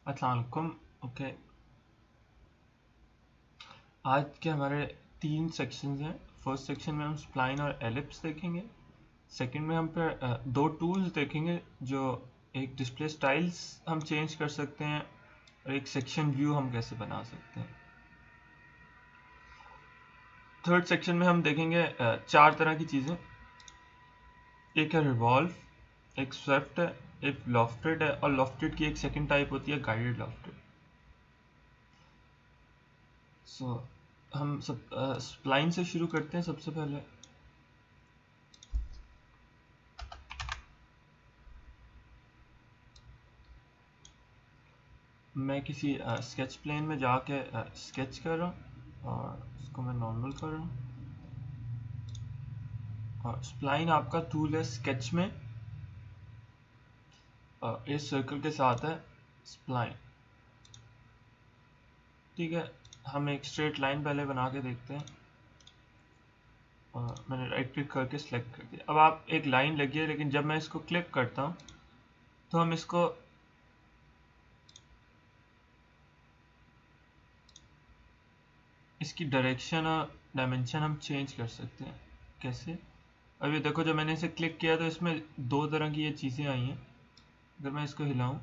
अस्सलाम वालेकुम। ओके, आज के हमारे 3 सेक्शंस हैं। फर्स्ट सेक्शन में हम स्प्लाइन और एलिप्स देखेंगे। सेकंड में हम फिर 2 टूल्स देखेंगे जो एक डिस्प्ले स्टाइल्स हम चेंज कर सकते हैं और एक सेक्शन व्यू हम कैसे बना सकते हैं। थर्ड सेक्शन में हम देखेंगे 4 तरह की चीज़ें। एक है रिवॉल्व, एक स्वेप्ट है, एक लॉफ्टेड है और लॉफ्टेड की एक सेकंड टाइप होती है गाइडेड लॉफ्टेड। सो हम सब स्प्लाइन से शुरू करते हैं। सबसे पहले मैं किसी स्केच प्लेन में जाके स्केच कर रहा हूँ और इसको मैं नॉर्मल कर रहा हूँ। और स्प्लाइन आपका टूल है स्केच में, इस सर्कल के साथ है स्प्लाइन। ठीक है, हम एक स्ट्रेट लाइन पहले बना के देखते हैं। मैंने राइट क्लिक करके सिलेक्ट कर दिया। अब आप एक लाइन लगी है, लेकिन जब मैं इसको क्लिक करता हूँ तो हम इसको इसकी डायरेक्शन और डायमेंशन हम चेंज कर सकते हैं। कैसे? अब ये देखो, जब मैंने इसे क्लिक किया तो इसमें 2 तरह की ये चीज़ें आई हैं। अगर मैं इसको हिलाऊं,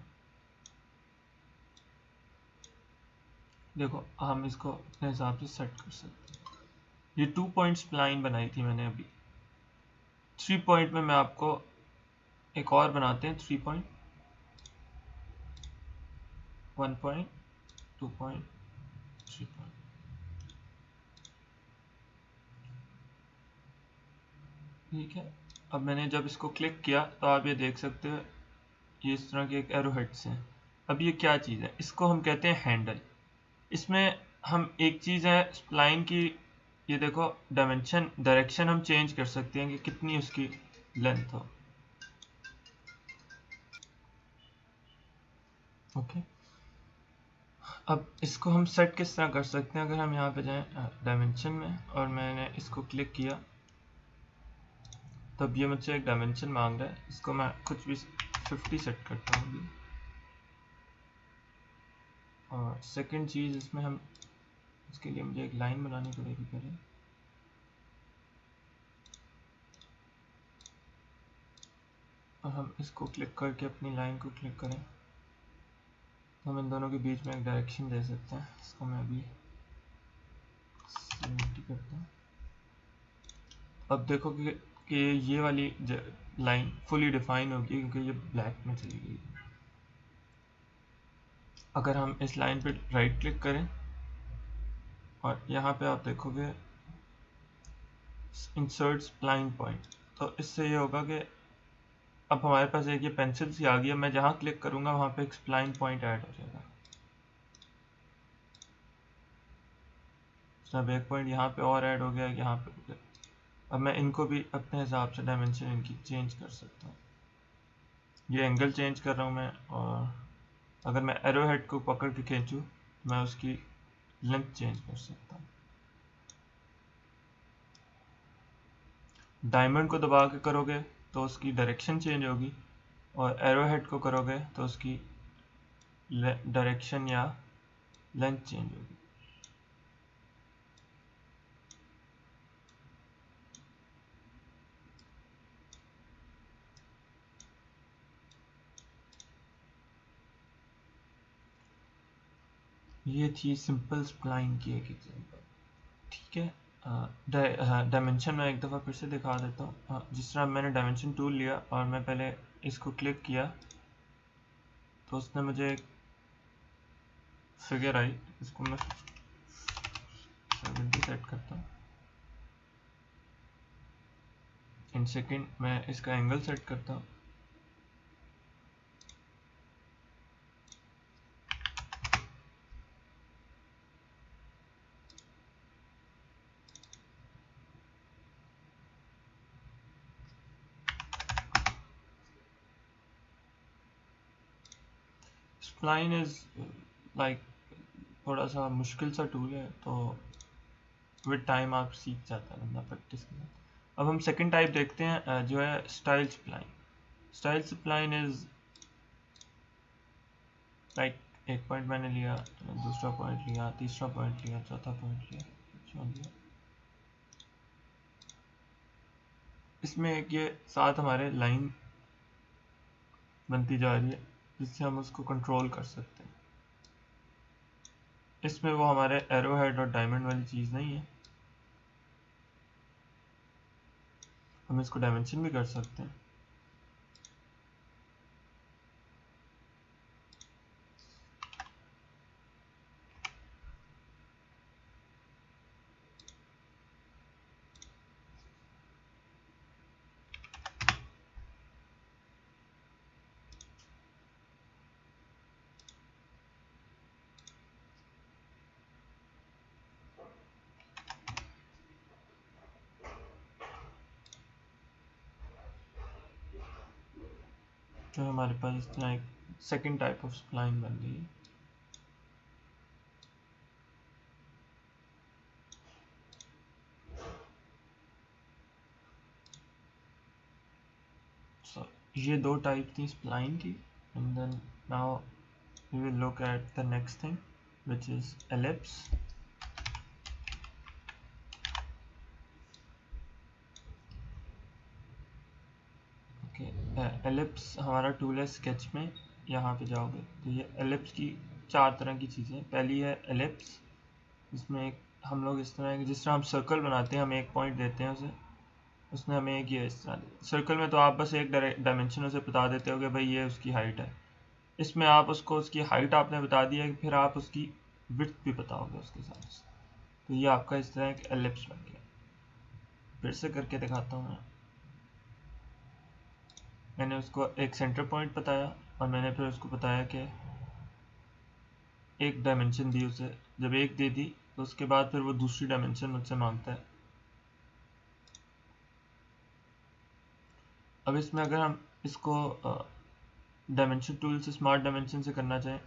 देखो हम इसको अपने हिसाब से सेट कर सकते हैं। ये 2 पॉइंट्स लाइन बनाई थी मैंने अभी। 3 पॉइंट में मैं आपको एक और बनाते हैं। 3 पॉइंट, 1 पॉइंट, 2 पॉइंट, 3 पॉइंट। ठीक है, अब मैंने जब इसको क्लिक किया तो आप ये देख सकते हो ये इस तरह के एक एरो हेड्स हैं। अब ये क्या चीज़ है? इसको हम कहते हैं हैंडल। इसमें हम एक चीज़ है स्प्लाइन की, ये देखो डायमेंशन डायरेक्शन हम चेंज कर सकते हैं कि कितनी उसकी लेंथ हो। ओके, अब इसको हम सेट किस तरह कर सकते हैं? अगर हम यहाँ पे जाएं डायमेंशन में और मैंने इसको क्लिक किया, तब ये मुझसे एक डायमेंशन मांग रहा है। इसको मैं कुछ भी 50 सेट करता हूँ अभी। और सेकंड चीज़ इसमें हम, इसके लिए मुझे एक लाइन बनानी पड़ेगी पहले। और हम इसको क्लिक करके अपनी लाइन को क्लिक करें तो हम इन दोनों के बीच में एक डायरेक्शन दे सकते हैं। इसको मैं अभी 70 करता हूँ। अब देखो कि ये वाली लाइन फुली डिफाइन होगी क्योंकि ये ब्लैक में चली गई। अगर हम इस लाइन पे राइट क्लिक करें और यहाँ पे आप देखोगे इंसर्ट स्प्लाइन पॉइंट, तो इससे ये होगा कि अब हमारे पास एक ये पेंसिल सी आ गई है। मैं जहाँ क्लिक करूँगा वहाँ पे एक स्प्लाइन पॉइंट ऐड हो जाएगा। अब एक पॉइंट यहाँ पे और ऐड हो गया, यहाँ पे हो गया। अब मैं इनको भी अपने हिसाब से डायमेंशन इनकी चेंज कर सकता हूँ। ये एंगल चेंज कर रहा हूँ मैं, और अगर मैं एरो हेड को पकड़ के खींचूँ तो मैं उसकी लेंथ चेंज कर सकता हूँ। डायमंड को दबा के करोगे तो उसकी डायरेक्शन चेंज होगी, और एरो हेड को करोगे तो उसकी डायरेक्शन या लेंथ चेंज होगी। ये थी सिंपल स्प्लाइन की एक एग्जांपल। ठीक है, डायमेंशन मैं एक दफ़ा फिर से दिखा देता हूँ। जिस तरह मैंने डायमेंशन टूल लिया और मैं पहले इसको क्लिक किया तो उसने मुझे एक फिगर आई। इसको मैं 70 सेट करता हूँ। इन सेकेंड मैं इसका एंगल सेट करता हूँ। स्प्लाइन इज़ लाइक थोड़ा सा मुश्किल सा टूल है, तो विद टाइम आप सीख जाता है बंदा प्रैक्टिस के साथ। अब हम सेकंड टाइप देखते हैं, जो है style spline. Style spline is like एक पॉइंट मैंने लिया, दूसरा पॉइंट लिया, तीसरा पॉइंट लिया, चौथा पॉइंट लिया, पांचवा लिया। इसमें एक ये साथ हमारे लाइन बनती जा रही है जिससे हम उसको कंट्रोल कर सकते हैं। इसमें वो हमारे एरो हेड और डायमंड वाली चीज़ नहीं है, हम इसको डायमेंशन भी कर सकते हैं। तो हमारे पास इस तरह एक सेकेंड टाइप ऑफ स्प्लाइन बन गई। So, ये दो टाइप थी स्प्लाइन की, and then now we will look at the next thing which is ellipse. Ellipse हमारा टूल है स्केच में, यहाँ पे जाओगे तो ये एलिप्स की चार तरह की चीज़ें। पहली है एलिप्स, जिसमें एक हम लोग इस तरह जिस तरह हम सर्कल बनाते हैं, हम एक पॉइंट देते हैं उसे, उसने हमें एक ये इस तरह सर्कल में तो आप बस एक डायमेंशन उसे बता देते हो कि भाई ये उसकी हाइट है। इसमें आप उसको उसकी हाइट आपने बता दिया है, फिर आप उसकी विड्थ भी बताओगे उसके साथ। तो ये आपका इस तरह एक एलिप्स बन गया। फिर से करके दिखाता हूँ मैं। मैंने उसको एक सेंटर पॉइंट बताया और मैंने फिर उसको बताया कि एक डायमेंशन दी उसे। जब एक दे दी तो उसके बाद फिर वो दूसरी डायमेंशन मुझसे मांगता है। अब इसमें अगर हम इसको डायमेंशन टूल से स्मार्ट डायमेंशन से करना चाहें,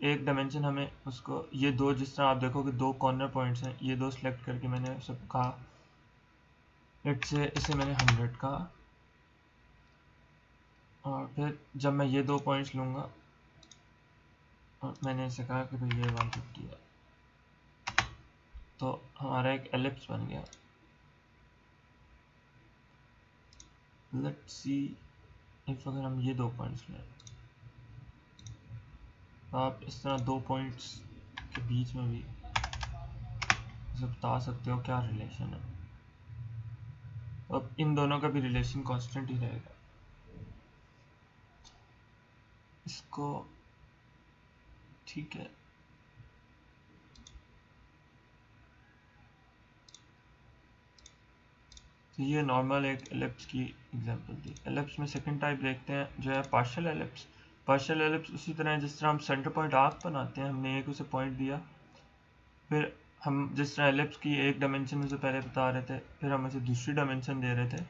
एक डायमेंशन हमें उसको ये दो, जिस तरह आप देखोगे दो कॉर्नर पॉइंट्स हैं, ये दो सिलेक्ट करके मैंने सब कहा, लेट से इसे मैंने 100 कहा, और फिर जब मैं ये दो पॉइंट्स लूँगा और मैंने इसे कहा कि भाई ये 150 है, तो हमारा एक एलिप्स बन गया। लेट्स सी इफ अगर हम ये दो पॉइंट्स लें, तो आप इस तरह दो पॉइंट्स के बीच में भी इसे बता सकते हो क्या रिलेशन है। तो अब इन दोनों का भी रिलेशन कांस्टेंट ही रहेगा। इसको ठीक है, तो ये नॉर्मल एक एलिप्स की एग्जांपल थी। एलिप्स में सेकंड टाइप देखते हैं जो है पार्शियल एलिप्स। पार्शियल एलिप्स उसी तरह है जिस तरह हम सेंटर पॉइंट आर्क बनाते हैं, हमने एक उसे पॉइंट दिया, फिर हम जिस तरह एलिप्स की एक डायमेंशन उसे पहले बता रहे थे, फिर हम उसे दूसरी डायमेंशन दे रहे थे,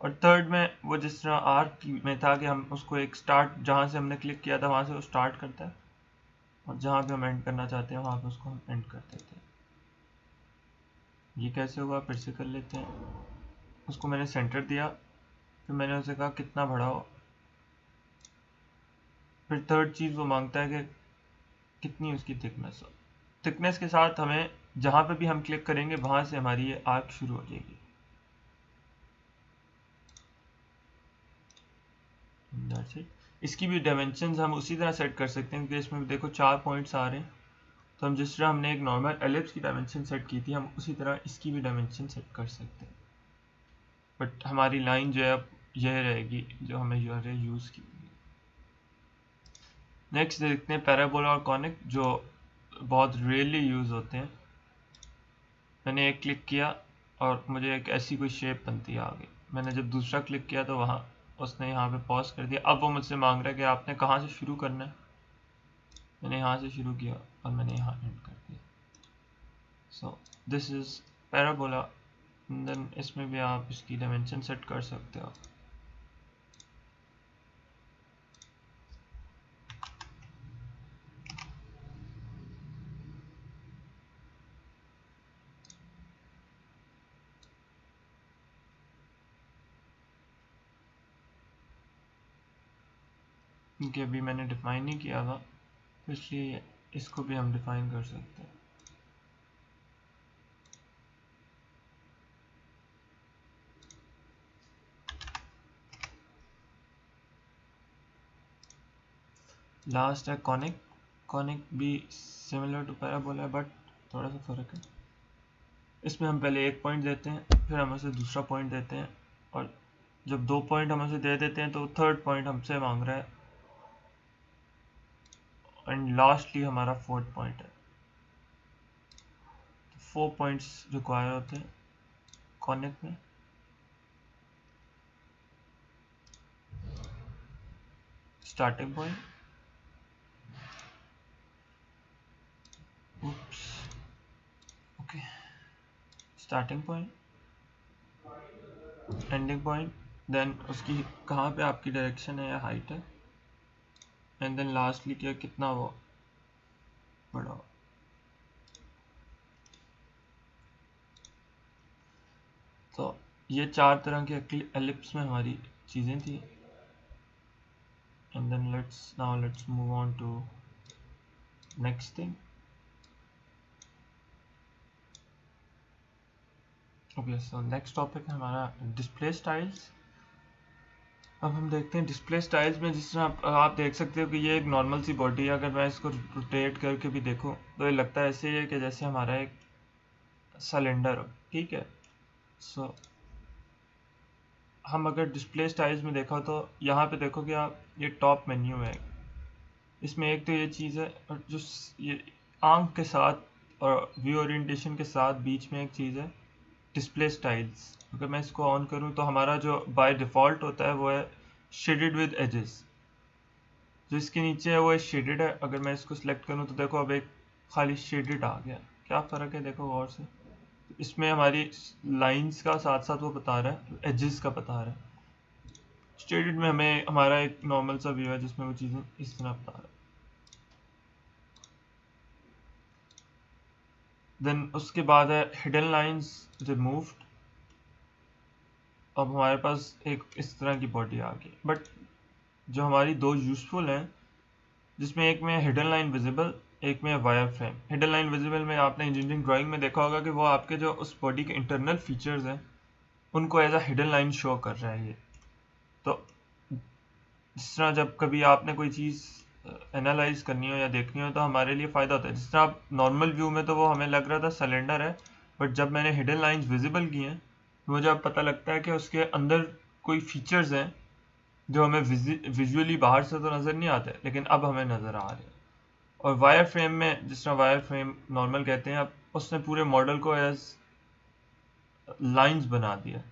और थर्ड में वो जिस तरह आर्क में था कि हम उसको एक स्टार्ट, जहाँ से हमने क्लिक किया था वहाँ से वो स्टार्ट करता है, और जहाँ पे हम एंड करना चाहते हैं वहाँ पे उसको हम एंड कर देते हैं। ये कैसे होगा फिर से कर लेते हैं। उसको मैंने सेंटर दिया, फिर मैंने उसे कहा कितना बड़ा हो, फिर थर्ड चीज़ वो मांगता है कि कितनी उसकी थिकनेस हो। थिकनेस के साथ हमें जहाँ पे भी हम क्लिक करेंगे वहाँ से हमारी ये आर्क शुरू हो जाएगी। That's it. इसकी भी डायमेंशंस हम उसी तरह सेट कर सकते हैं, क्योंकि इसमें भी देखो 4 पॉइंट्स आ रहे हैं, तो हम जिस तरह हमने एक नॉर्मल एलिप्स की डायमेंशन सेट की थी, हम उसी तरह इसकी भी डायमेंशन सेट कर सकते हैं। बट हमारी लाइन जो है अब यह रहेगी जो हमें यूज़ की। नेक्स्ट देखते हैं पैराबोला और कॉनिक, जो बहुत रेयरली यूज़ होते हैं। मैंने एक क्लिक किया और मुझे एक ऐसी कोई शेप बनती है आगे। मैंने जब दूसरा क्लिक किया तो वहाँ उसने यहाँ पे पॉज कर दिया। अब वो मुझसे मांग रहा है कि आपने कहाँ से शुरू करना है। मैंने यहाँ से शुरू किया और मैंने यहाँ एंड कर दिया। So this is parabola. देन इसमें भी आप इसकी डायमेंशन सेट कर सकते हो। क्योंकि अभी मैंने डिफाइन नहीं किया था, तो इसलिए इसको भी हम डिफाइन कर सकते हैं। लास्ट है कॉनिक। कॉनिक भी सिमिलर टू पैराबोला है बट थोड़ा सा फर्क है। इसमें हम पहले एक पॉइंट देते हैं, फिर हम उसे दूसरा पॉइंट देते हैं, और जब 2 पॉइंट हम उसे दे देते हैं तो थर्ड पॉइंट हमसे मांग रहा है, एंड लास्टली हमारा फोर्थ पॉइंट है। तो 4 पॉइंट्स रिक्वायर होते हैं कॉनिक में। Starting point, okay, starting point, ending point, then उसकी कहाँ पे आपकी डायरेक्शन है या हाइट है, एंड देन लास्टली क्या कितना वो बड़ा हो। तो ये 4 तरह के एलिप्स में हमारी चीज़ें थी, and then let's move on to next thing. Okay, so next topic है हमारा डिस्प्ले स्टाइल्स। अब हम देखते हैं डिस्प्ले स्टाइल्स में, जिस तरह आप देख सकते हो कि ये एक नॉर्मल सी बॉडी है। अगर मैं इसको रोटेट करके भी देखूं तो ये लगता है ऐसे ही है कि जैसे हमारा एक सिलेंडर हो, ठीक है। सो हम अगर डिस्प्ले स्टाइल्स में देखा तो यहाँ पे देखो कि आप, ये टॉप मेन्यू है, इसमें एक तो ये चीज़ है, और जो ये आंख के साथ और व्यू ओरिएंटेशन के साथ बीच में एक चीज़ है डिस्प्ले स्टाइल्स। अगर मैं इसको ऑन करूँ तो हमारा जो बाय डिफ़ॉल्ट होता है वो है शेडेड विद एजेस। जो इसके नीचे है वो शेडेड है। अगर मैं इसको सिलेक्ट करूँ तो देखो अब एक खाली शेडेड आ गया। क्या फ़र्क है देखो गौर से, इसमें हमारी लाइंस का साथ साथ वो बता रहा है, एजेस का बता रहा है। शेडेड में हमें हमारा एक नॉर्मल सा व्यू है जिसमें वो चीज़ें इस तरह बता रहा है। देन उसके बाद है हिडन लाइंस रिमूव्ड। अब हमारे पास एक इस तरह की बॉडी आ गई, बट जो हमारी 2 यूज़फुल हैं, जिसमें एक में हिडन लाइन विजिबल, एक में wire frame. Hidden line visible में आपने इंजीनियरिंग ड्राइंग में देखा होगा कि वो आपके जो उस बॉडी के इंटरनल फीचर्स हैं उनको as a hidden line show कर रहा है ये। तो जिस तरह जब कभी आपने कोई चीज़ एनालाइज करनी हो या देखनी हो तो हमारे लिए फ़ायदा होता है। जिस तरह आप नॉर्मल व्यू में तो वो हमें लग रहा था सिलेंडर है, बट जब मैंने हिडन लाइंस विजिबल की हैं तो मुझे अब पता लगता है कि उसके अंदर कोई फीचर्स हैं जो हमें विजुअली बाहर से तो नज़र नहीं आते, लेकिन अब हमें नज़र आ रहे हैं। और वायर फ्रेम में, जिस तरह वायर फ्रेम नॉर्मल कहते हैं, अब उसने पूरे मॉडल को एज लाइंस बना दिया।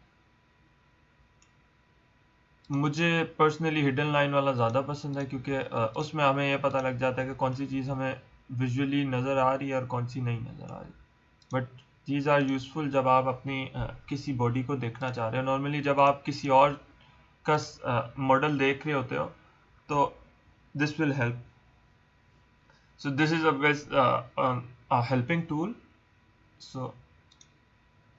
मुझे पर्सनली हिडन लाइन वाला ज़्यादा पसंद है, क्योंकि उसमें हमें यह पता लग जाता है कि कौन सी चीज़ हमें विजुअली नज़र आ रही है और कौन सी नहीं नज़र आ रही। बट दीज आर यूज़फुल जब आप अपनी किसी बॉडी को देखना चाह रहे हो। नॉर्मली जब आप किसी और का मॉडल देख रहे होते हो तो this will help. So this is a best helping tool. So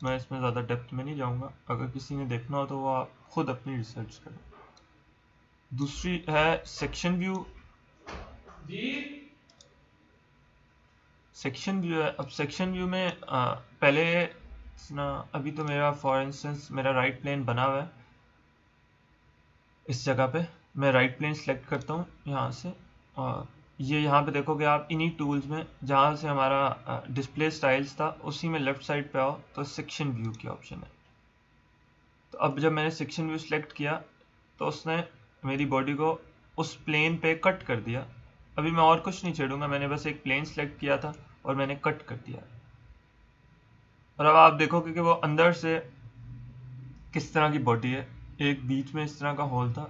मैं इसमें ज़्यादा डेप्थ में नहीं जाऊँगा, अगर किसी ने देखना हो तो वो आप खुद अपनी रिसर्च करें। दूसरी है सेक्शन व्यू। सेक्शन व्यू है। अब सेक्शन व्यू में पहले ना, अभी तो मेरा फॉर इंस्टेंस मेरा राइट प्लेन बना हुआ है। इस जगह पे मैं राइट प्लेन सेलेक्ट करता हूँ यहाँ से, और ये यहाँ पे देखोगे आप इन्हीं टूल्स में जहाँ से हमारा डिस्प्ले स्टाइल्स था उसी में लेफ्ट साइड पे आओ तो सेक्शन व्यू की ऑप्शन है। तो अब जब मैंने सेक्शन व्यू सेलेक्ट किया तो उसने मेरी बॉडी को उस प्लेन पे कट कर दिया। अभी मैं और कुछ नहीं छेड़ूंगा, मैंने बस एक प्लेन सेलेक्ट किया था और मैंने कट कर दिया। और अब आप देखोगे कि वो अंदर से किस तरह की बॉडी है। एक बीच में इस तरह का होल था।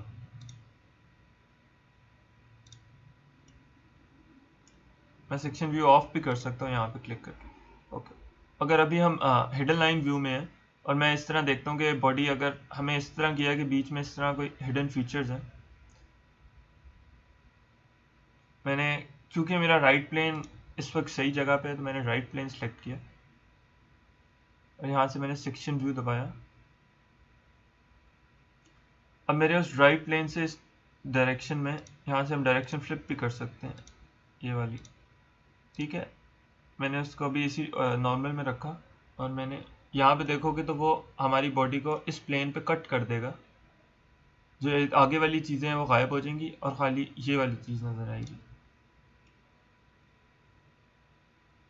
मैं सेक्शन व्यू ऑफ भी कर सकता हूँ यहाँ पे क्लिक करके। ओके, अगर अभी हम हिडन लाइन व्यू में हैं और मैं इस तरह देखता हूँ कि बॉडी अगर हमें इस तरह किया है कि बीच में इस तरह कोई हिडन फीचर्स हैं, मैंने, क्योंकि मेरा राइट प्लेन इस वक्त सही जगह पे है तो मैंने राइट प्लेन सेलेक्ट किया और यहाँ से मैंने सेक्शन व्यू दबाया। अब मेरे उस राइट प्लेन से इस डायरेक्शन में, यहाँ से हम डायरेक्शन फ्लिप भी कर सकते हैं। ये वाली, ठीक है। मैंने उसको अभी इसी नॉर्मल में रखा और मैंने यहाँ पे देखोगे तो वो हमारी बॉडी को इस प्लेन पे कट कर देगा, जो आगे वाली चीज़ें हैं वो गायब हो जाएंगी और खाली ये वाली चीज़ नज़र आएगी।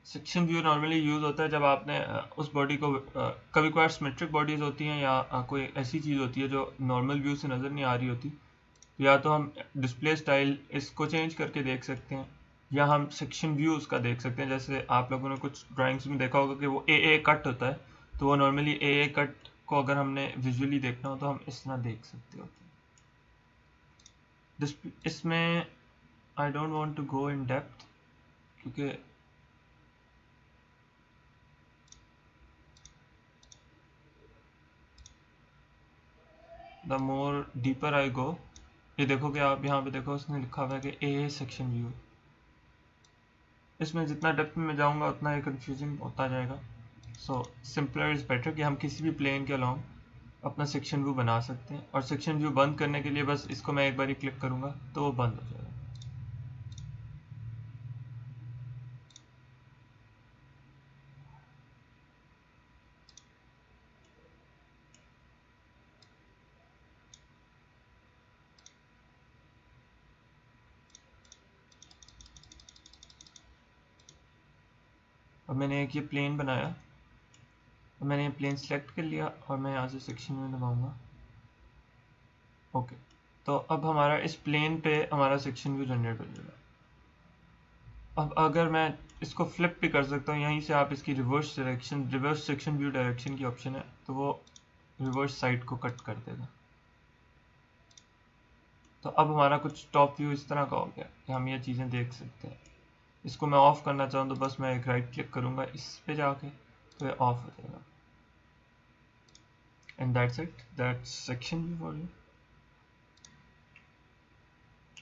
सेक्शन व्यू नॉर्मली यूज़ होता है जब आपने उस बॉडी को कभी कभार सिमेट्रिक बॉडीज़ होती हैं या कोई ऐसी चीज़ होती है जो नॉर्मल व्यू से नज़र नहीं आ रही होती, तो या तो हम डिस्प्ले स्टाइल इसको चेंज करके देख सकते हैं या हम सेक्शन व्यू उसका देख सकते हैं। जैसे आप लोगों ने कुछ ड्राइंग्स में देखा होगा कि वो ए कट होता है, तो वो नॉर्मली ए कट को अगर हमने विजुअली देखना हो तो हम इस तरह देख सकते होते हैं। इसमें I don't want to go in depth, क्योंकि the more deeper I go, ये देखो कि आप यहाँ पे देखो उसने लिखा हुआ है कि ए सेक्शन व्यू। इसमें जितना डेप्थ में जाऊँगा उतना ही कंफ्यूजिंग होता जाएगा। सो सिंपलर इज़ बेटर कि हम किसी भी प्लेन के अलोंग अपना सेक्शन व्यू बना सकते हैं, और सेक्शन व्यू बंद करने के लिए बस इसको मैं एक बार ही क्लिक करूँगा तो वो बंद हो जाएगा। अब मैंने एक ये प्लेन बनाया, तो मैंने ये प्लेन सेलेक्ट कर लिया और मैं यहाँ से सेक्शन व्यू दबाऊँगा। ओके, तो अब हमारा इस प्लेन पे हमारा सेक्शन व्यू जनरेट हो जाएगा। अब अगर मैं इसको फ्लिप भी कर सकता हूँ, यहीं से आप इसकी रिवर्स सेक्शन व्यू डायरेक्शन की ऑप्शन है, तो वो रिवर्स साइड को कट कर देगा। तो अब हमारा कुछ टॉप व्यू इस तरह का हो गया कि हम ये चीज़ें देख सकते हैं। इसको मैं ऑफ करना चाहूँ तो बस मैं एक राइट क्लिक करूँगा इस पे जाके, तो ये ऑफ हो जाएगा। And that's it, that's section view for you.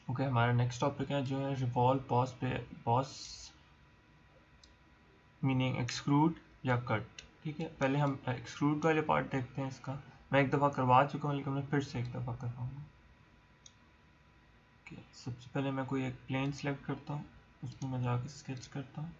Okay, हमारा नेक्स्ट टॉपिक है जो है रिवॉल्व बॉस पे, बॉस मीनिंग एक्सक्लूड या कट। ठीक है, पहले हम एक्सक्लूड वाले पार्ट देखते हैं इसका। मैं एक दफ़ा करवा चुका हूँ लेकिन मैं फिर से एक दफ़ा करवाऊँगा। सबसे पहले मैं कोई एक प्लेन सेलेक्ट करता हूँ, उसमें मैं जाकर स्केच करता हूँ।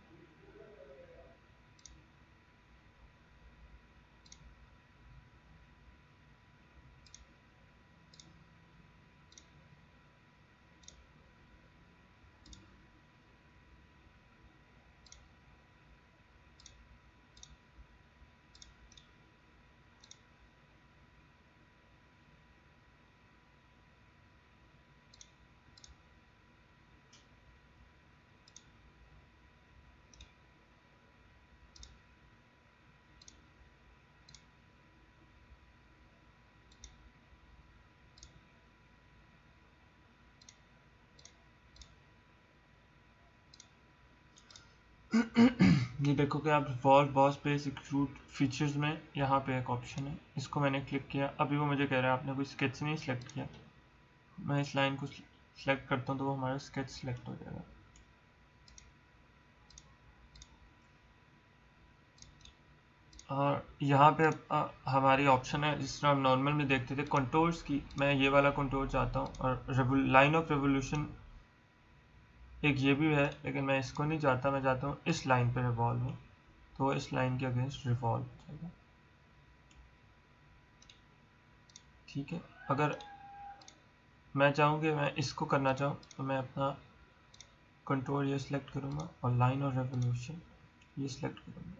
ये देखो कि आप रिवॉल्व बॉस पे एक्सट्रूड फीचर्स में यहाँ पे एक ऑप्शन है, इसको मैंने क्लिक किया। अभी वो मुझे कह रहा है आपने कोई स्केच नहीं सिलेक्ट किया। मैं इस लाइन को सिलेक्ट करता हूँ तो वो हमारा स्केच सिलेक्ट हो जाएगा। और यहाँ पे हमारी ऑप्शन है जिस तरह हम नॉर्मल में देखते थे कंटोर्स की, मैं ये वाला कंटोर चाहता हूँ। और लाइन ऑफ रेवोल्यूशन एक ये भी है, लेकिन मैं इसको नहीं चाहता, मैं चाहता हूँ इस लाइन पे रिवॉल्व हो, तो इस लाइन के अगेंस्ट रिवॉल्व हो जाएगा। ठीक है, अगर मैं चाहूँ कि मैं इसको करना चाहूँ तो मैं अपना कंट्रोल ये सिलेक्ट करूँगा और लाइन और रेवोल्यूशन ये सिलेक्ट करूँगा।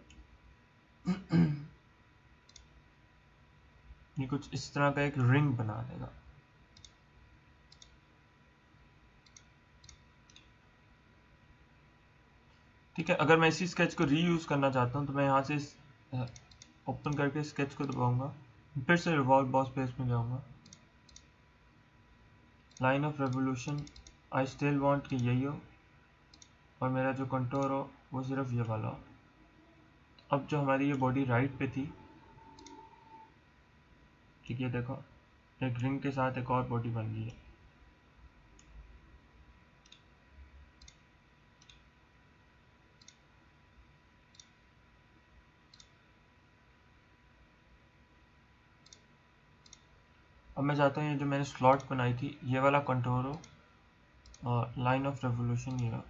ये कुछ इस तरह का एक रिंग बना देगा। ठीक है, अगर मैं इसी स्केच को रीयूज़ करना चाहता हूँ तो मैं यहाँ से ओपन करके स्केच को दबाऊंगा, फिर से रिवॉल्व बॉस पेज में जाऊँगा, line of revolution I still want कि यही हो और मेरा जो कंटूर हो वो सिर्फ ये वाला हो। अब जो हमारी ये बॉडी राइट पे थी, ठीक है, देखो एक रिंग के साथ एक और बॉडी बन गई है। अब मैं चाहता हूँ ये जो मैंने स्लॉट बनाई थी ये वाला कंटूर हो और लाइन ऑफ रेवोल्यूशन ये हो।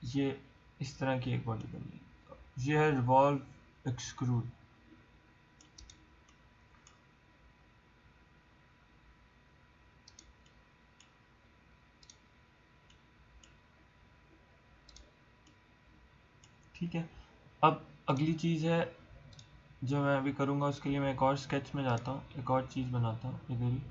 ये इस तरह की एक बॉडी बनी है। ये है रिवॉल्व एक्सक्रूड। ठीक है, अब अगली चीज़ है जो मैं अभी करूँगा, उसके लिए मैं एक और स्केच में जाता हूँ, एक और चीज़ बनाता हूँ इधर ही।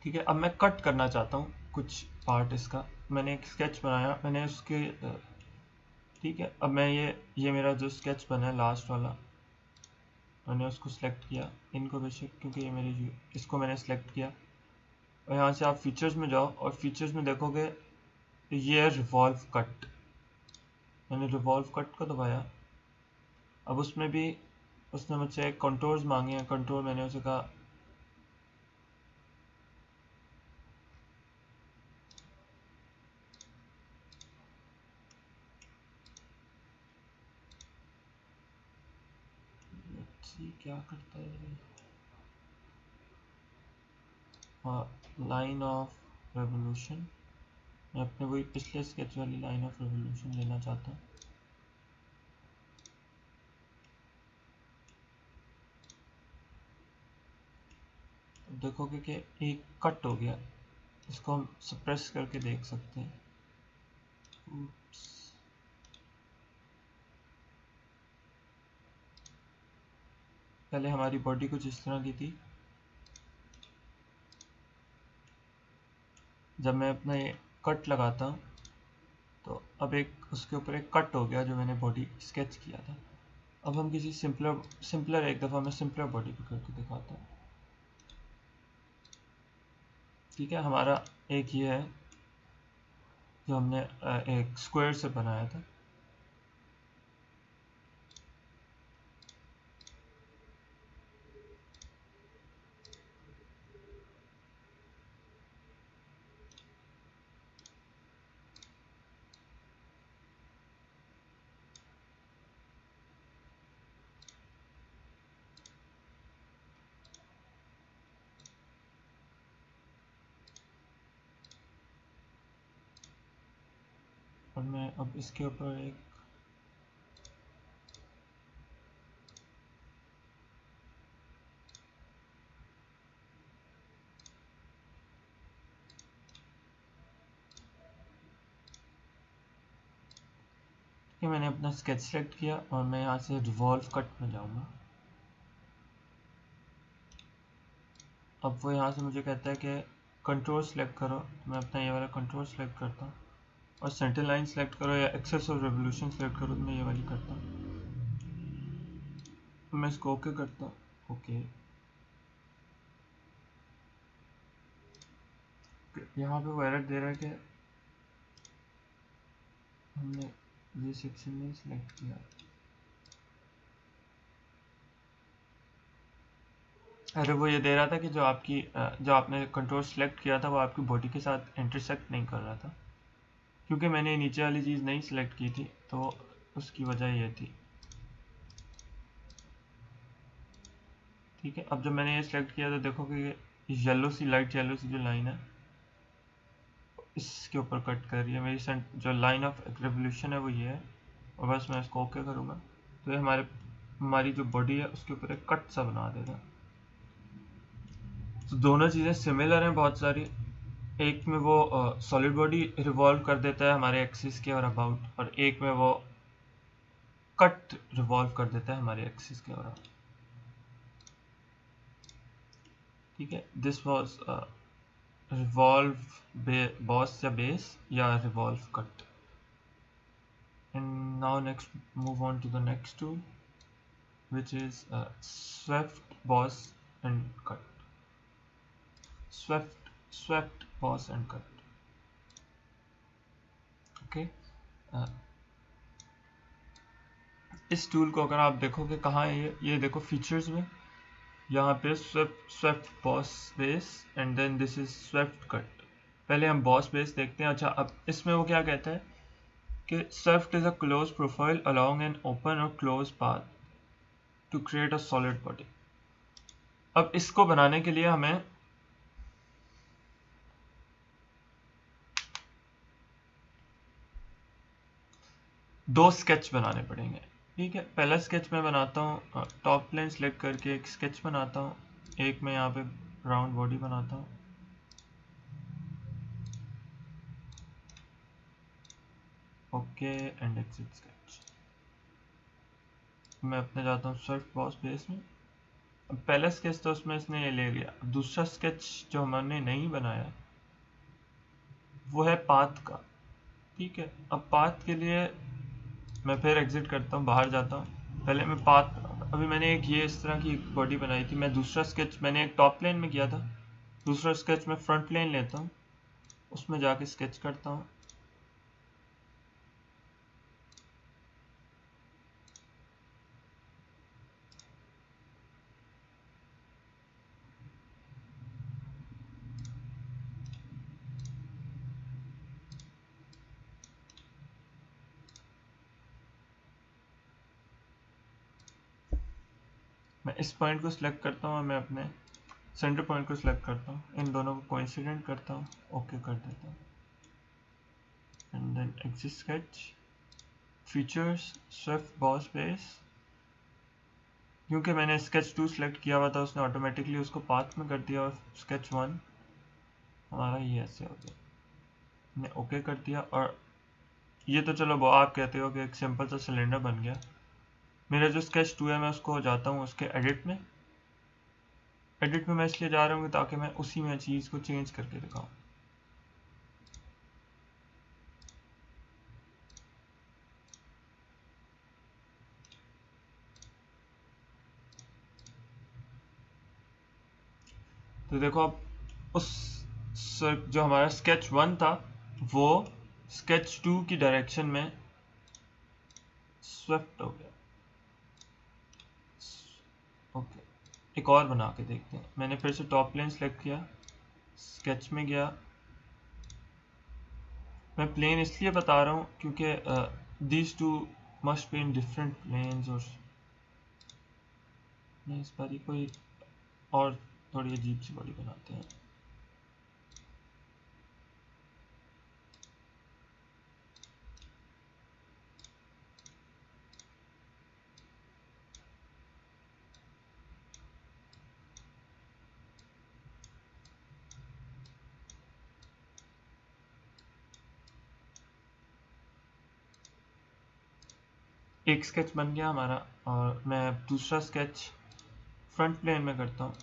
ठीक है, अब मैं कट करना चाहता हूँ कुछ पार्ट इसका। मैंने एक स्केच बनाया, मैंने उसके ठीक है, अब मैं ये मेरा जो स्केच बना है लास्ट वाला, मैंने उसको सिलेक्ट किया, इनको बेशक क्योंकि ये मेरी, इसको मैंने सिलेक्ट किया और यहाँ से आप फीचर्स में जाओ और फीचर्स में देखोगे ये है रिवॉल्व कट। मैंने रिवॉल्व कट को दबाया। अब उसमें भी उसने मुझसे कंटूर्स मांगे हैं। कंटूर मैंने उसे कहा क्या करता है, हाँ लाइन ऑफ रेवोल्यूशन। मैं अपने वही पिछले स्केच वाली लाइन ऑफ रेवोल्यूशन लेना चाहता हूँ। अब देखोगे कि एक कट हो गया, इसको हम सप्रेस करके देख सकते हैं। Oops. पहले हमारी बॉडी कुछ इस तरह की थी, जब मैं अपना ये कट लगाता हूँ तो अब एक उसके ऊपर एक कट हो गया जो मैंने बॉडी स्केच किया था। अब हम किसी सिंपलर एक दफ़ा मैं सिंपलर बॉडी पे करके दिखाता हूँ। ठीक है, हमारा एक ये है जो हमने एक स्क्वायर से बनाया था। और मैं अब इसके ऊपर एक कि मैंने अपना स्केच सेलेक्ट किया और मैं यहाँ से रिवॉल्व कट में जाऊँगा। अब वो यहाँ से मुझे कहता है कि कंट्रोल सेलेक्ट करो, मैं अपना ये वाला कंट्रोल सेलेक्ट करता हूँ और सेंटर लाइन सेलेक्ट करो या एक्सेस ऑफ रेवोल्यूशन सेलेक्ट करो, तो मैं ये वाली करता हूँ। मैं इसको ओके करता हूँ। ओके, यहाँ पे वो एरर दे रहा है कि हमने ये सेक्शन नहीं सेलेक्ट किया। अरे वो ये दे रहा था कि जो आपने कंट्रोल सेलेक्ट किया था वो आपकी बॉडी के साथ इंटरसेक्ट नहीं कर रहा था, क्योंकि मैंने नीचे वाली चीज़ नहीं सेलेक्ट की थी, तो उसकी वजह ये थी। ठीक है, अब जब मैंने ये सेलेक्ट किया तो देखोगे ये येलो सी, लाइट येलो सी जो लाइन है इसके ऊपर कट कर रही है। मेरी जो लाइन ऑफ रेवोल्यूशन है वो ये है, और बस मैं इसको ओके करूँगा तो ये हमारी जो बॉडी है उसके ऊपर एक कट सा बना देगा। तो दोनों चीज़ें सिमिलर हैं बहुत सारी। एक में वो सॉलिड बॉडी रिवॉल्व कर देता है हमारे एक्सिस के और अबाउट, और एक में वो कट रिवॉल्व कर देता है हमारे एक्सिस के और अबाउट। ठीक है, दिस वॉज रिवॉल्व बॉस या बेस या revolve cut. And now next move on to the next tool, which is swept boss and cut. Swept boss and cut. Okay, uh, इस टूल को अगर आप देखोगे कहाँ है ये देखो फीचर्स में, यहाँ पे swept boss base and then this is swept cut. पहले हम बॉस बेस देखते हैं। अच्छा, अब इसमें वो क्या कहता है कि swept is a close profile along an open और close path to create a solid body. अब इसको बनाने के लिए हमें दो स्केच बनाने पड़ेंगे। ठीक है, पहला स्केच मैं बनाता हूँ, टॉप प्लेन सेलेक्ट करके एक स्केच बनाता हूँ। एक मैं यहाँ पे राउंड बॉडी बनाता हूँ। Okay and exit sketch. मैं अपने जाता हूँ सर्फ बॉस बेस में। अब पहला स्केच तो उसमें इसने ये ले लिया। अब दूसरा स्केच जो हमने नहीं बनाया वो है पाथ का। ठीक है, अब पाथ के लिए मैं फिर एग्जिट करता हूँ, बाहर जाता हूँ। पहले मैं पाथ, अभी मैंने एक ये इस तरह की बॉडी बनाई थी। मैं दूसरा स्केच मैंने एक टॉप प्लेन में किया था, दूसरा स्केच मैं फ्रंट प्लेन लेता हूँ, उसमें जाके स्केच करता हूँ। मैं इस पॉइंट को सिलेक्ट करता हूँ, मैं अपने सेंटर पॉइंट को सिलेक्ट करता हूँ, इन दोनों को कोइंसिडेंट करता हूँ, ओके कर देता हूँ and then exit sketch, features, swept boss base. क्योंकि मैंने स्केच 2 सिलेक्ट किया हुआ था, उसने ऑटोमेटिकली उसको पाथ में कर दिया और स्केच 1 हमारा ये ऐसे हो गया। मैंने ओके कर दिया और ये तो चलो वो आप कहते हो कि एक सिंपल सा सिलेंडर बन गया। मेरा जो स्केच 2 है मैं उसको जाता हूँ उसके एडिट में। एडिट में मैं इसलिए जा रहा हूँ ताकि मैं उसी में चीज़ को चेंज करके दिखाऊँ। तो देखो अब उस जो हमारा स्केच 1 था वो स्केच 2 की डायरेक्शन में स्वेप्ट हो गया। ओके, एक और बना के देखते हैं। मैंने फिर से टॉप प्लेन सेलेक्ट किया, स्केच में गया। मैं प्लेन इसलिए बता रहा हूँ क्योंकि these two must be in different planes. और नहीं, इस बार ही कोई और थोड़ी अजीब सी बॉडी बनाते हैं। एक स्केच बन गया हमारा और मैं दूसरा स्केच फ्रंट प्लेन में करता हूँ।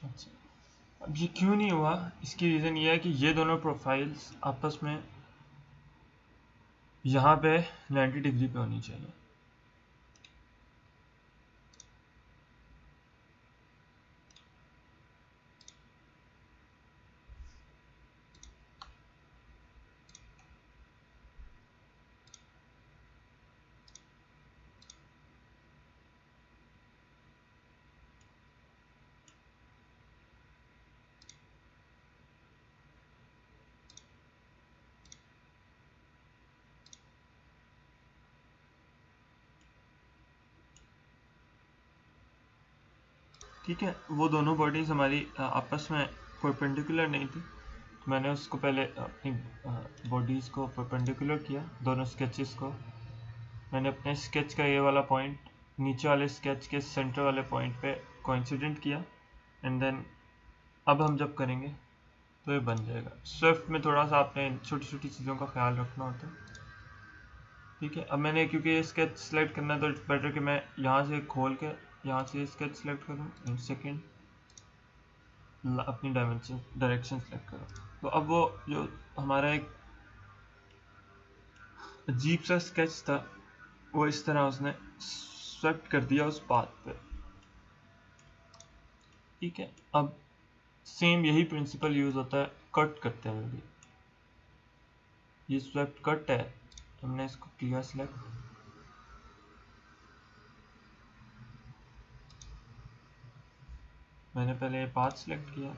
अच्छा, अब ये क्यों नहीं हुआ, इसकी रीज़न ये है कि ये दोनों प्रोफाइल्स आपस में यहाँ पे 90 डिग्री पे होनी चाहिए। ठीक है, वो दोनों बॉडीज हमारी आपस में परपेंडिकुलर नहीं थी, तो मैंने उसको पहले अपनी बॉडीज को परपेंडिकुलर किया, दोनों स्केचेस को। मैंने अपने स्केच का ये वाला पॉइंट नीचे वाले स्केच के सेंटर वाले पॉइंट पे कोइंसिडेंट किया, एंड देन अब हम जब करेंगे तो ये बन जाएगा। स्विफ्ट में थोड़ा सा आपने छोटी छोटी चीज़ों का ख्याल रखना होता है। ठीक है, अब मैंने क्योंकि ये स्केच सेलेक्ट करना है तो इट्स बेटर कि मैं यहाँ से खोल के यहाँ से स्केच सेलेक्ट करूँ, इन सेकेंड अपनी डायरेक्शन सेलेक्ट करूँ। तो अब वो जो हमारा एक अजीब सा स्केच था वो इस तरह उसने स्वेप्ट कर दिया उस पाथ पे। ठीक है, अब सेम यही प्रिंसिपल यूज होता है कट करते हुए भी। ये स्वेप्ट कट है, हमने इसको किया सिलेक्ट, मैंने पहले ये पाथ सिलेक्ट किया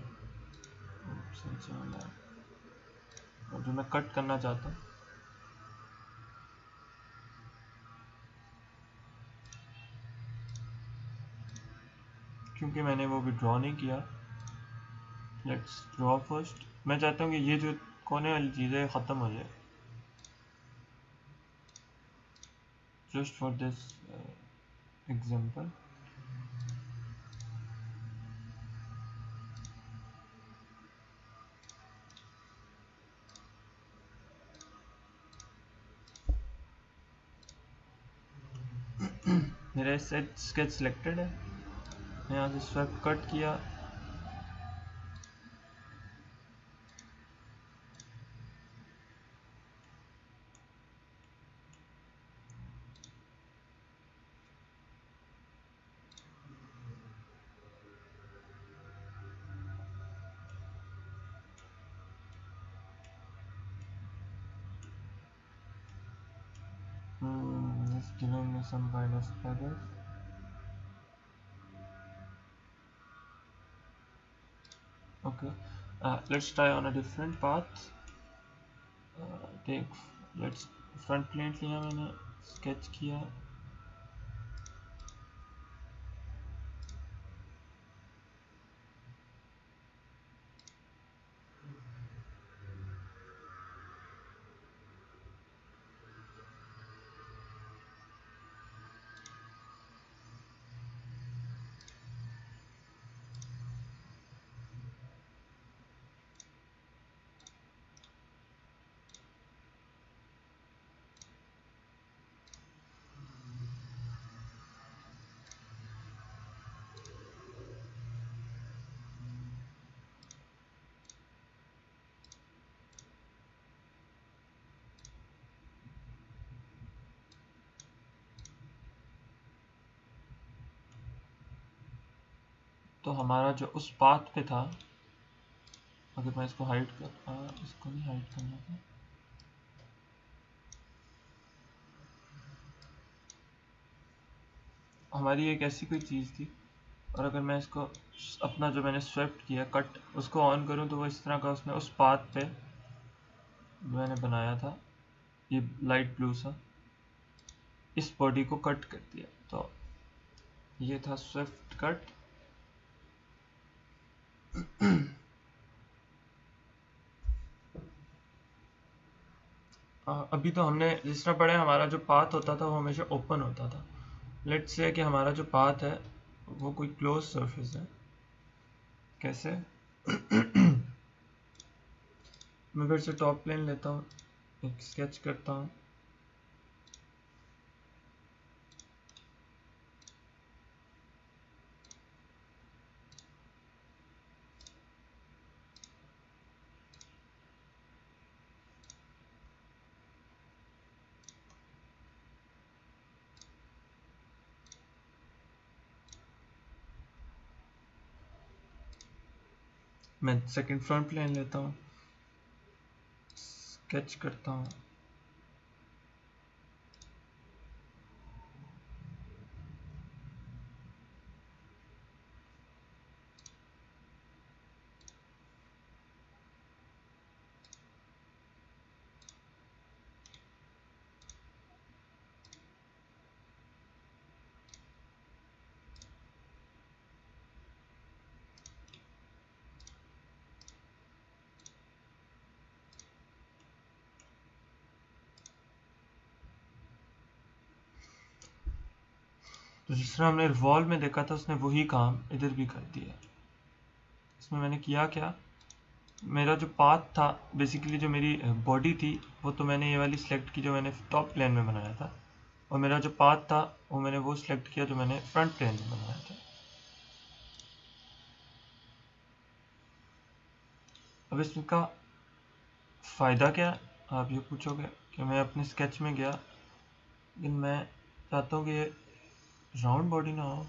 और जो मैं कट करना चाहता हूँ, क्योंकि मैंने वो भी ड्रॉ नहीं किया, लेट्स ड्रॉ फर्स्ट। मैं चाहता हूँ कि ये जो कोने वाली चीज़ है ख़त्म हो जाए, जस्ट फॉर दिस एग्जांपल। मेरा सेट स्केच सिलेक्टेड है, मैं यहाँ से स्वैप कट किया, it's giving me some kind of error. Okay, let's try on a different path. take let's front plane लिया, मैंने स्केच किया, तो हमारा जो उस पाथ पे था, अगर मैं इसको हाइड कर इसको नहीं हाइड करना था, हमारी एक ऐसी कोई चीज़ थी, और अगर मैं इसको अपना जो मैंने स्वेप्ट किया कट उसको ऑन करूं तो वो इस तरह का उसने उस पाथ पे जो मैंने बनाया था ये लाइट ब्लू सा इस बॉडी को कट कर दिया। तो ये था स्विफ्ट कट। अभी तो हमने जिस तरह पढ़े, हमारा जो पाथ होता था वो हमेशा ओपन होता था। लेट्स से कि हमारा जो पाथ है वो कोई क्लोज सरफेस है। कैसे? मैं फिर से टॉप प्लेन लेता हूँ, एक स्केच करता हूँ, मैं सेकंड फ्रंट प्लेन लेता हूँ, स्केच करता हूँ, तो जिस तरह हमने रिवॉल्व में देखा था उसने वही काम इधर भी कर दिया। इसमें मैंने किया क्या, मेरा जो पाथ था बेसिकली, जो मेरी बॉडी थी वो तो मैंने ये वाली सिलेक्ट की जो मैंने टॉप प्लेन में बनाया था, और मेरा जो पाथ था वो मैंने वो सिलेक्ट किया जो मैंने फ्रंट प्लेन में बनाया था। अब इसका फ़ायदा क्या है आप ये पूछोगे कि मैं अपने स्केच में गया, लेकिन मैं चाहता हूँ कि ये राउंड बॉडी ना हो।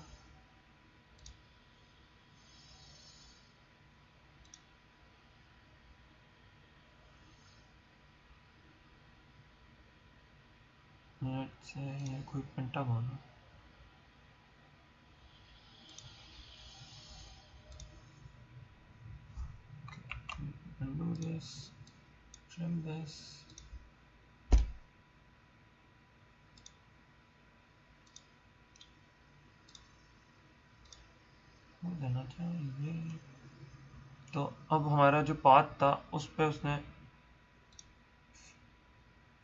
से ये कोई पेंटागन हो। undo this, trim this, हो जाना चाहिए। तो अब हमारा जो पाथ था उस पे उसने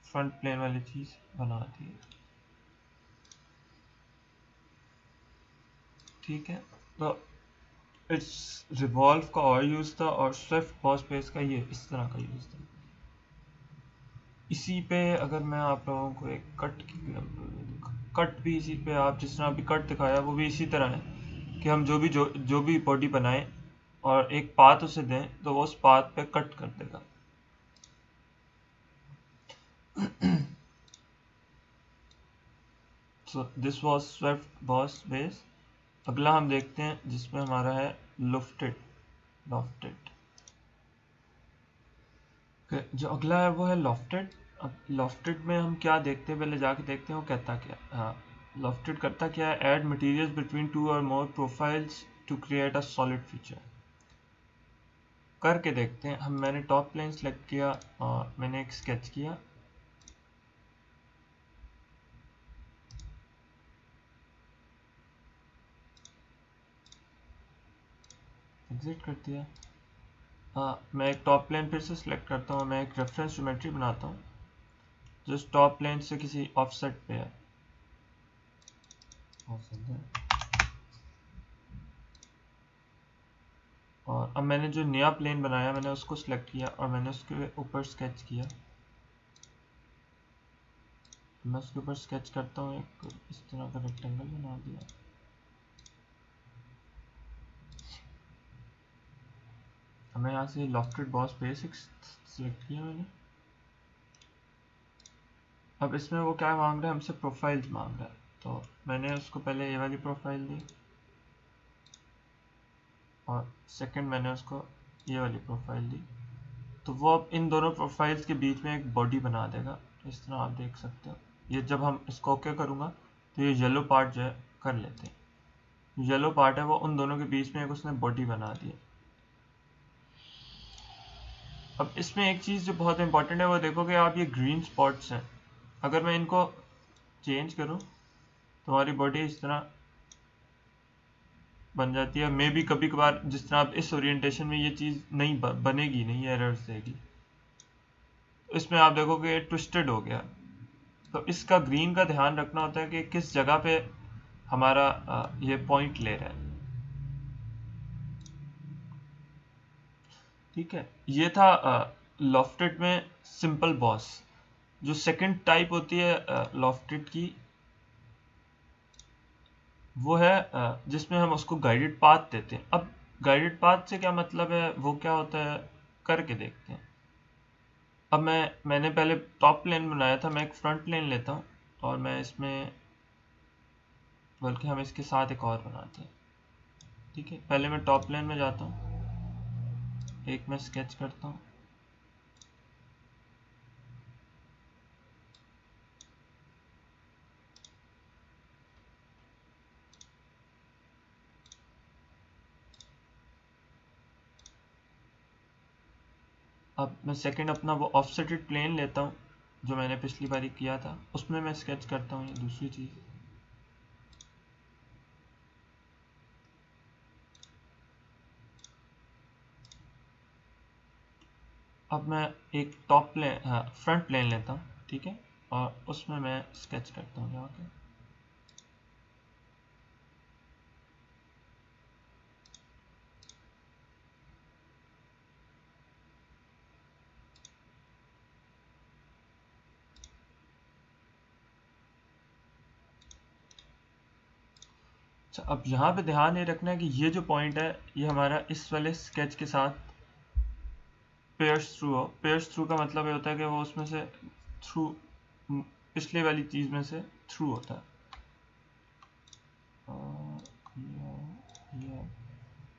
फ्रंट प्लेन वाली चीज़ बना दी। ठीक है, तो इट्स रिवॉल्व का और यूज़ था और स्विफ्ट बॉस पेस का ये इस तरह का यूज़ था। इसी पे अगर मैं आप लोगों को एक कट की कट भी इसी पे, आप जिस तरह अभी कट दिखाया वो भी इसी तरह है कि हम जो भी बॉडी बनाएं और एक पाथ उसे दें तो वो उस पाथ पे कट कर देगा। So this was Swift boss base. अगला हम देखते हैं जिसमें हमारा है लॉफ्टेड। लॉफ्टेड जो अगला है वो है लॉफ्टेड। अब लॉफ्टेड में हम क्या देखते हैं, पहले जाके देखते हैं वो कहता क्या। हाँ, लॉफ्टेड करता क्या है, ऐड मटेरियल्स बिटवीन टू और more profiles to create a solid feature. करके देखते हैं हम। मैंने टॉप प्लेन सेलेक्ट किया और मैंने एक स्केच किया। एग्जिट कर दिया। हाँ, मैं एक टॉप प्लेन फिर से सिलेक्ट करता हूँ। मैं एक रेफरेंस ज्योमेट्री बनाता हूँ जो टॉप प्लेन से किसी ऑफसेट पे है। और अब मैंने जो नया प्लेन बनाया मैंने उसको सिलेक्ट किया और मैंने उसके ऊपर स्केच किया। मैं उसके ऊपर स्केच करता हूँ, एक इस तरह का रेक्टेंगल बना दिया। हमें यहाँ से लॉफ्टेड बॉस बेसिक्स सिलेक्ट किया मैंने। अब इसमें वो क्या मांग रहा है हमसे, प्रोफाइल्स मांग रहा है। तो मैंने उसको पहले ये वाली प्रोफाइल दी और सेकंड मैंने उसको ये वाली प्रोफाइल दी। तो वो अब इन दोनों प्रोफाइल्स के बीच में एक बॉडी बना देगा। इस तरह आप देख सकते हो। ये जब हम इसको ओके करूँगा तो ये येलो पार्ट जो है कर लेते हैं। येलो पार्ट है वो उन दोनों के बीच में एक उसने बॉडी बना दी है। अब इसमें एक चीज़ जो बहुत इंपॉर्टेंट है वो देखोगे आप, ये ग्रीन स्पॉट्स हैं। अगर मैं इनको चेंज करूं तो हमारी बॉडी इस तरह बन जाती है। मे भी कभी कभार जिस तरह आप इस ओरिएंटेशन में ये चीज़ नहीं बनेगी, नहीं एरर्स देगी। तो इसमें आप देखोगे ट्विस्टेड हो गया। तो इसका ग्रीन का ध्यान रखना होता है कि किस जगह पे हमारा ये पॉइंट ले रहा है। ठीक है, ये था लॉफ्टेड में सिंपल बॉस। जो सेकंड टाइप होती है लॉफ्टेड की वो है जिसमें हम उसको गाइडेड पाथ देते हैं। अब गाइडेड पाथ से क्या मतलब है, वो क्या होता है करके देखते हैं। अब मैंने पहले टॉप प्लेन बनाया था, मैं एक फ्रंट प्लेन लेता हूँ और मैं इसमें, बल्कि हम इसके साथ एक और बनाते हैं। ठीक है, पहले मैं टॉप प्लेन में जाता हूँ, एक मैं स्केच करता हूँ। अब मैं सेकंड अपना वो ऑफसेटेड प्लेन लेता हूँ जो मैंने पिछली बारी किया था, उसमें मैं स्केच करता हूँ ये दूसरी चीज़। अब मैं एक टॉप प्लेन, हाँ फ्रंट प्लेन लेता हूँ। ठीक है, और उसमें मैं स्केच करता हूँ यहाँ के। अच्छा, अब यहाँ पे ध्यान ये रखना है कि ये जो पॉइंट है ये हमारा इस वाले स्केच के साथ पेयर्स थ्रू हो। पेयर्स थ्रू का मतलब ये होता है कि वो उसमें से थ्रू, पिछले वाली चीज़ में से थ्रू होता है।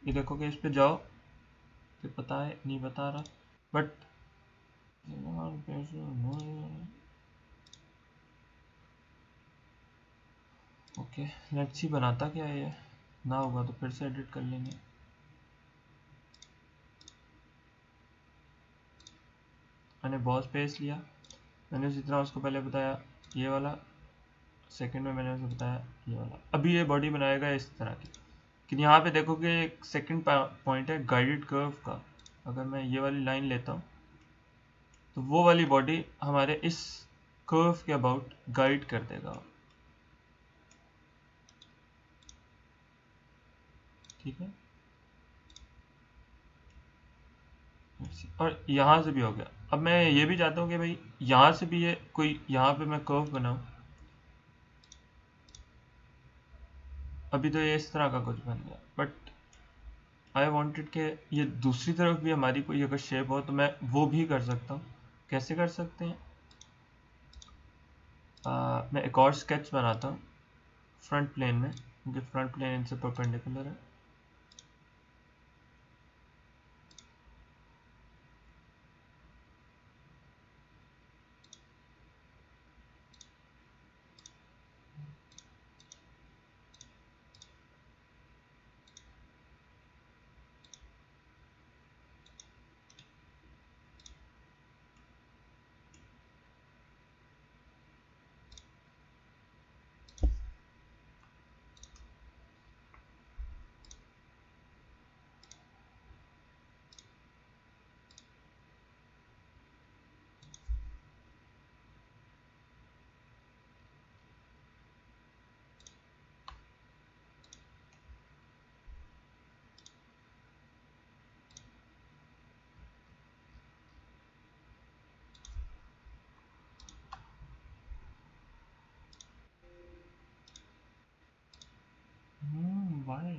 ये देखो कि इस पे जाओ कि पता है नहीं बता रहा, बट ओके लेट्स सी बनाता क्या है। ये ना होगा तो फिर से एडिट कर लेंगे। मैंने बहुत स्पेस लिया, मैंने उसी तरह उसको पहले बताया ये वाला, सेकंड में मैंने उसे बताया ये वाला। अभी ये बॉडी बनाएगा इस तरह की, लेकिन यहाँ पे देखो कि एक सेकंड पॉइंट है गाइडेड कर्व का। अगर मैं ये वाली लाइन लेता हूँ तो वो वाली बॉडी हमारे इस कर्व के अबाउट गाइड कर देगा। ठीक है, और यहाँ से भी हो गया। अब मैं ये भी चाहता हूँ कि भाई यहाँ से भी ये कोई, यहाँ पे मैं कर्व बनाऊँ। अभी तो ये इस तरह का कुछ बन गया, बट आई वांटेड कि ये दूसरी तरफ भी हमारी कोई अगर शेप हो तो मैं वो भी कर सकता हूँ। कैसे कर सकते हैं? मैं एक और स्केच बनाता हूँ फ्रंट प्लेन में, क्योंकि फ्रंट प्लेन इनसे परपेंडिकुलर है। वाई?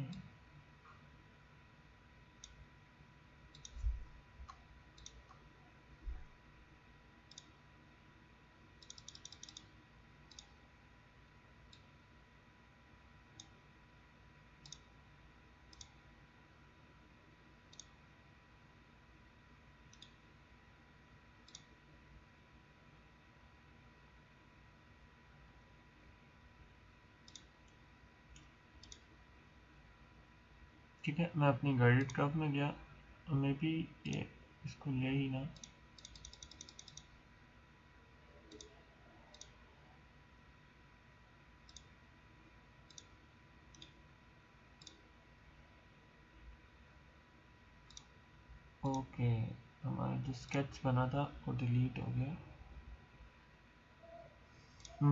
ठीक है, मैं अपनी गाइडेड कर्व में गया, मे बी ये इसको ले ही ना। ओके, हमारा जो स्केच बना था वो डिलीट हो गया।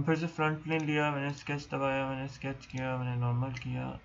फिर से फ्रंट प्लेन लिया, मैंने स्केच दबाया, मैंने स्केच किया, मैंने नॉर्मल किया।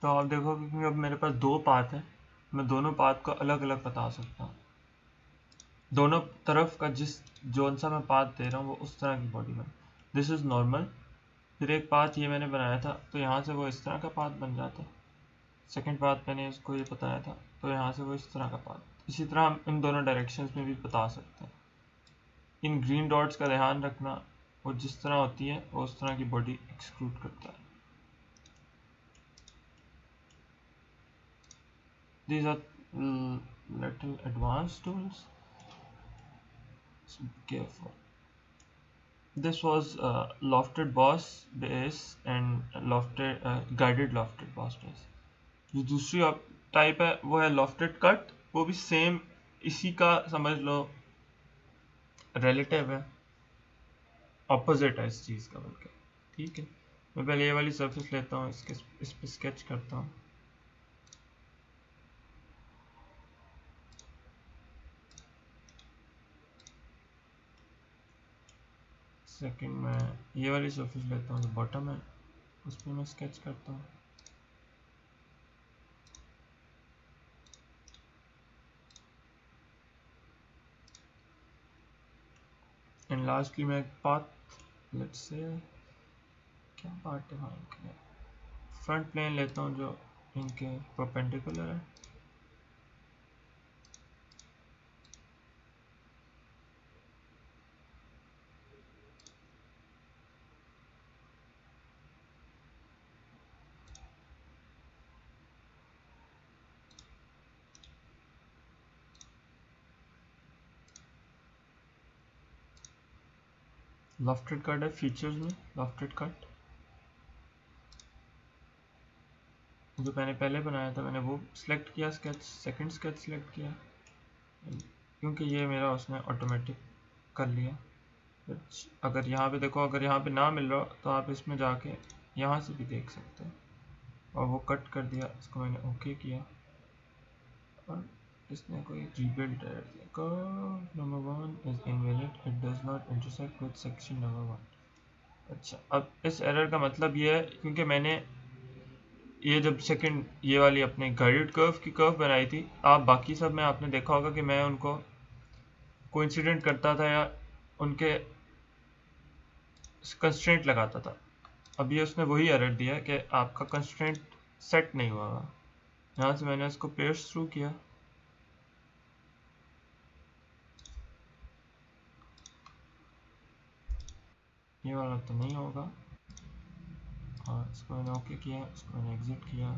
तो आप देखो क्योंकि अब मेरे पास दो पाथ है, मैं दोनों पाथ को अलग अलग बता सकता हूँ। दोनों तरफ का जिस जोन सा मैं पाथ दे रहा हूँ वो उस तरह की बॉडी बन। This is normal. फिर एक पाथ ये मैंने बनाया था तो यहाँ से वो इस तरह का पाथ बन जाता है। सेकंड पाथ मैंने इसको ये बताया था तो यहाँ से वो इस तरह का पाथ। इसी तरह हम इन दोनों डायरेक्शंस में भी बता सकते हैं। इन ग्रीन डॉट्स का ध्यान रखना, वो जिस तरह होती है वो उस तरह की बॉडी एक्सक्लूड करता है। these are little advanced tools. So be careful. This was lofted boss base and lofted guided lofted boss base. जो दूसरी टाइप है वो है लॉफ्टेड कट, वो भी सेम इसी का समझ लो रिलेटिव है, ऑपोजिट है इस चीज़ का बल्कि। ठीक है, मैं पहले ये वाली सरफेस लेता हूँ, इस पे स्केच करता हूँ। सेकंड मैं ये वाली सरफेस लेता हूँ जो बॉटम है, उस पर मैं स्केच करता हूँ। एंड लास्टली मैं एक पाथ, लेट्स से क्या पार्ट डिफाइन करें, फ्रंट प्लेन लेता हूँ जो इनके परपेंडिकुलर है। लॉफ्टेड कट है फीचर्स में, लॉफ्टेड कट जो मैंने पहले बनाया था, मैंने वो सिलेक्ट किया, स्केच सेकंड स्केच सिलेक्ट किया, क्योंकि ये मेरा उसने ऑटोमेटिक कर लिया। अगर यहाँ पे देखो, अगर यहाँ पे ना मिल रहा तो आप इसमें जाके यहाँ से भी देख सकते हो। और वो कट कर दिया, इसको मैंने ओके किया और इसने कोई रीबिल्ड एरर दिया, curve number 1 is invalid, it does not intersect with section number 1। अच्छा, अब इस एरर का मतलब ये है क्योंकि मैंने ये जब सेकंड ये वाली अपने गाइडेड कर्व की कर्व बनाई थी, आप बाकी सब में आपने देखा होगा कि मैं उनको कोइंसिडेंट करता था या उनके कंस्ट्रेंट लगाता था। अब ये उसने वही एरर दिया है कि आपका कंस्ट्रेंट सेट नहीं हुआ। यहाँ से मैंने इसको पेयर्स थ्रू किया, ये वाला तो नहीं होगा। और इसको मैंने ओके किया, इसको मैंने एग्जिट किया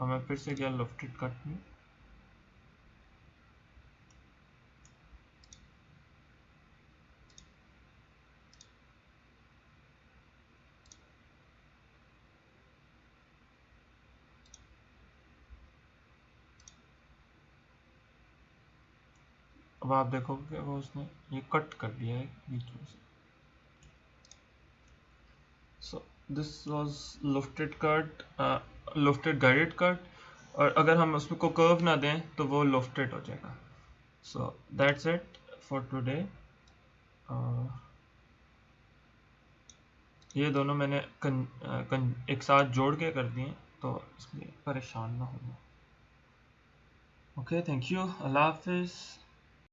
और मैं फिर से गया लॉफ्टेड कट में। अब आप देखोगे कि वो उसने ये कट कर दिया है बीच में से। So this was lofted cut, lofted guided cut, और अगर हम उसको कर्व ना दें तो वो लॉफ्टेड हो जाएगा। So that's it for today. ये दोनों मैंने एक साथ जोड़ के कर दिए, तो इसलिए परेशान ना होना। ओके, थैंक यू, अल्लाह हाफिज़।